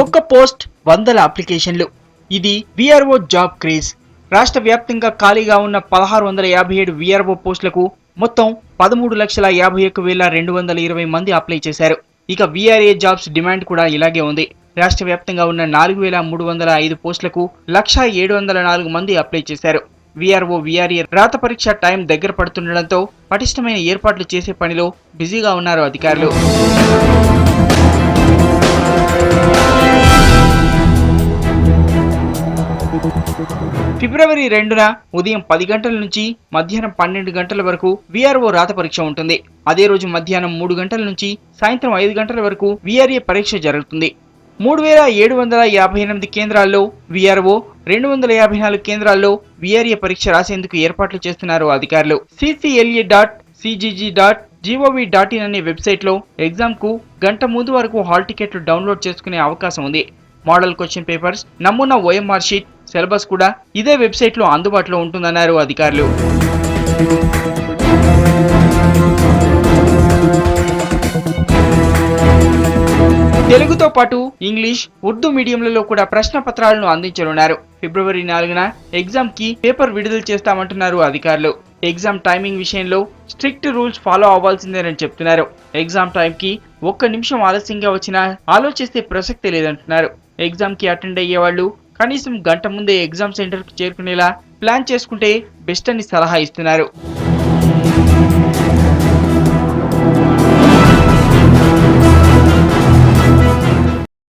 ఒక్క పోస్ట్ వందల అప్లికేషన్లు. ఇది విఆర్ఓ జాబ్ క్రేజ్. రాష్ట్ర వ్యాప్తంగా ఖాళీగా ఉన్న 1657 విఆర్ఓ పోస్టులకు మొత్తం 13,51,220 మంది అప్లై చేశారు. ఇక విఆర్ఏ జాబ్స్ డిమాండ్ కూడా ఇలాగే ఉంది. రాష్ట్ర వ్యాప్తంగా ఉన్న 4,305 పోస్టులకు 1,704 మంది అప్లై చేశారు. విఆర్ఓ విఆర్ఏ రాత పరీక్ష టైం దగ్గర పడుతుండటంతో పటిష్టమైన ఏర్పాట్లు చేసే పనిలో బిజీగా ఉన్నారు అధికారులు. ఫిబ్రవరి 2న ఉదయం 10 గంటల నుంచి మధ్యాహ్నం 12 గంటల వరకు విఆర్ఓ రాత పరీక్ష ఉంటుంది. అదే రోజు మధ్యాహ్నం 3 గంటల నుంచి సాయంత్రం 5 గంటల వరకు విఆర్ఏ పరీక్ష జరుగుతుంది. 3,758 కేంద్రాల్లో విఆర్ఓ, 254 కేంద్రాల్లో విఆర్ఏ పరీక్ష రాసేందుకు ఏర్పాట్లు చేస్తున్నారు అధికారులు. ccla.cgg.gov.in అనే వెబ్సైట్లో ఎగ్జామ్ కు గంట ముందు వరకు హాల్ టికెట్లు డౌన్లోడ్ చేసుకునే అవకాశం ఉంది. మోడల్ క్వశ్చన్ పేపర్స్, నమూనా ఓఎంఆర్ షీట్, సిలబస్ కూడా ఇదే వెబ్సైట్ లో అందుబాటులో ఉంటుందన్నారు అధికారులు. తెలుగుతో పాటు ఇంగ్లీష్, ఉర్దూ మీడియంలలో కూడా ప్రశ్న పత్రాలను అందించనున్నారు. ఫిబ్రవరి 4న ఎగ్జామ్ కి పేపర్ విడుదల చేస్తామంటున్నారు అధికారులు. ఎగ్జామ్ టైమింగ్ విషయంలో స్ట్రిక్ట్ రూల్స్ ఫాలో అవ్వాల్సిందేనని చెప్తున్నారు. ఎగ్జామ్ టైం కి 1 నిమిషం ఆలస్యంగా వచ్చినా ఆలోచిస్తే ప్రసక్తే లేదంటున్నారు. ఎగ్జామ్ కి అటెండ్ అయ్యే వాళ్ళు కనీసం గంట ముందే ఎగ్జామ్ సెంటర్ కు చేరుకునేలా ప్లాన్ చేసుకుంటే బెస్ట్ అని సలహా ఇస్తున్నారు.